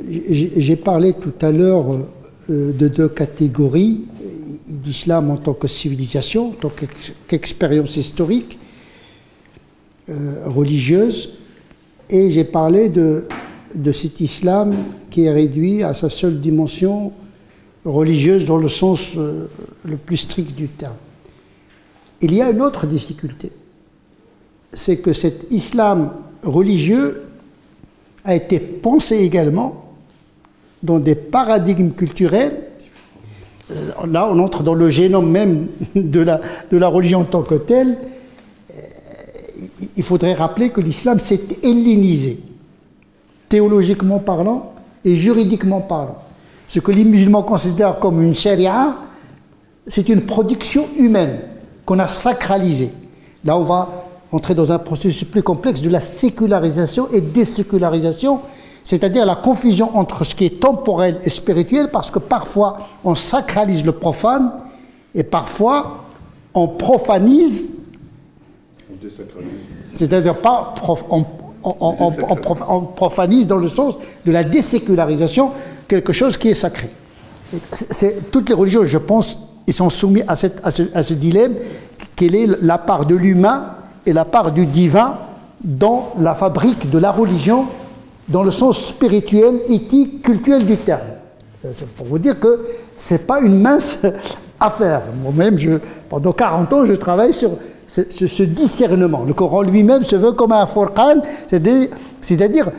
J'ai parlé tout à l'heure de deux catégories, d'islam en tant que civilisation, en tant qu'expérience historique, religieuse, et j'ai parlé de cet islam qui est réduit à sa seule dimension religieuse dans le sens le plus strict du terme. Il y a une autre difficulté, c'est que cet islam religieux a été pensé également dans des paradigmes culturels. Là, on entre dans le génome même de la religion en tant que telle. Il faudrait rappeler que l'islam s'est hellénisé, théologiquement parlant et juridiquement parlant. Ce que les musulmans considèrent comme une charia, c'est une production humaine qu'on a sacralisée. Là, on va entrer dans un processus plus complexe de la sécularisation et désécularisation, c'est-à-dire la confusion entre ce qui est temporel et spirituel, parce que parfois on sacralise le profane et parfois on profanise, c'est-à-dire pas on profanise dans le sens de la désécularisation, quelque chose qui est sacré. Toutes les religions, je pense, ils sont soumis à ce dilemme, quelle est la part de l'humain et la part du divin dans la fabrique de la religion, dans le sens spirituel, éthique, culturel du terme. C'est pour vous dire que ce n'est pas une mince affaire. Moi-même, pendant 40 ans, je travaille sur ce discernement. Le Coran lui-même se veut comme un furqan, c'est-à-dire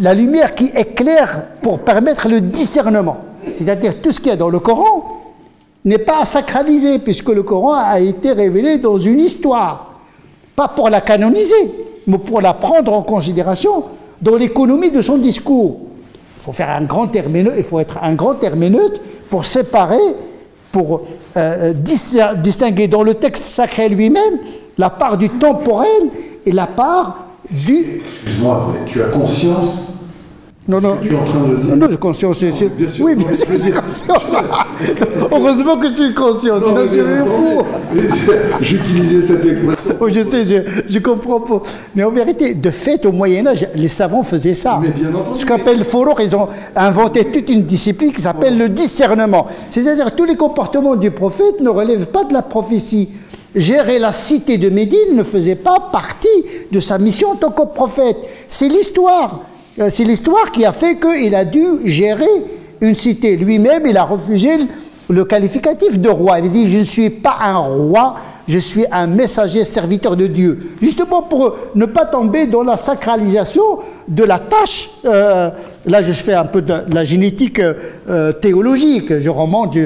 la lumière qui éclaire pour permettre le discernement. C'est-à-dire tout ce qu'il y a dans le Coran n'est pas sacralisé, puisque le Coran a été révélé dans une histoire. Pas pour la canoniser, mais pour la prendre en considération dans l'économie de son discours. Il faut faire un grand herméneute, il faut être un grand herméneute pour séparer, pour distinguer dans le texte sacré lui-même la part du temporel et la part du... Excuse-moi, mais tu as conscience? Non, non. Tu es en train de dire... Non, j'ai conscience. Oui, bien sûr, j'ai conscience. Heureusement que je suis conscient, sinon je suis fou. J'utilisais cette expression. Oui, je sais, je comprends pas. Mais en vérité, de fait, au Moyen-Âge, les savants faisaient ça. Mais bien entendu. Ce qu'appelle Fourouk, ils ont inventé toute une discipline qui s'appelle le discernement. C'est-à-dire que tous les comportements du prophète ne relèvent pas de la prophétie. Gérer la cité de Médine ne faisait pas partie de sa mission en tant que prophète. C'est l'histoire. C'est l'histoire qui a fait qu'il a dû gérer une cité. Lui-même, il a refusé le qualificatif de roi. Il a dit « Je ne suis pas un roi, je suis un messager serviteur de Dieu ». Justement pour ne pas tomber dans la sacralisation de la tâche. Là, je fais un peu de la génétique théologique. Je remonte,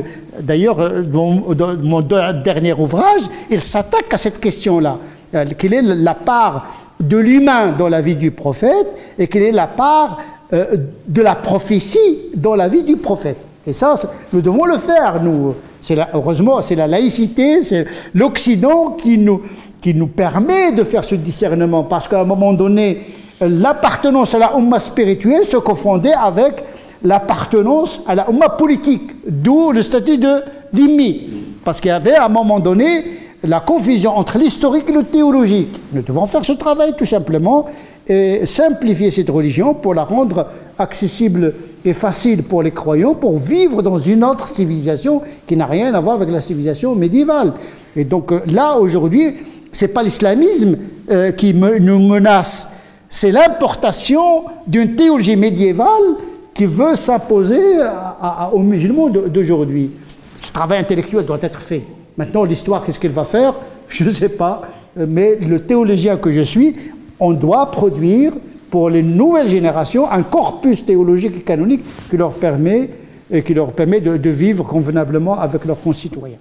d'ailleurs, dans mon dernier ouvrage, il s'attaque à cette question-là. Quelle est la part de l'humain dans la vie du prophète et quelle est la part de la prophétie dans la vie du prophète. Et ça, nous devons le faire, nous. Heureusement, c'est la laïcité, c'est l'Occident qui nous permet de faire ce discernement, parce qu'à un moment donné, l'appartenance à la Ummah spirituelle se confondait avec l'appartenance à la Ummah politique, d'où le statut de dhimmi, parce qu'il y avait à un moment donné la confusion entre l'historique et le théologique. Nous devons faire ce travail tout simplement et simplifier cette religion pour la rendre accessible et facile pour les croyants, pour vivre dans une autre civilisation qui n'a rien à voir avec la civilisation médiévale. Et donc là, aujourd'hui, ce n'est pas l'islamisme qui nous menace, c'est l'importation d'une théologie médiévale qui veut s'imposer aux musulmans d'aujourd'hui. Ce travail intellectuel doit être fait. Maintenant, l'histoire, qu'est-ce qu'elle va faire? Je ne sais pas. Mais le théologien que je suis, on doit produire pour les nouvelles générations un corpus théologique et canonique qui leur permet de vivre convenablement avec leurs concitoyens.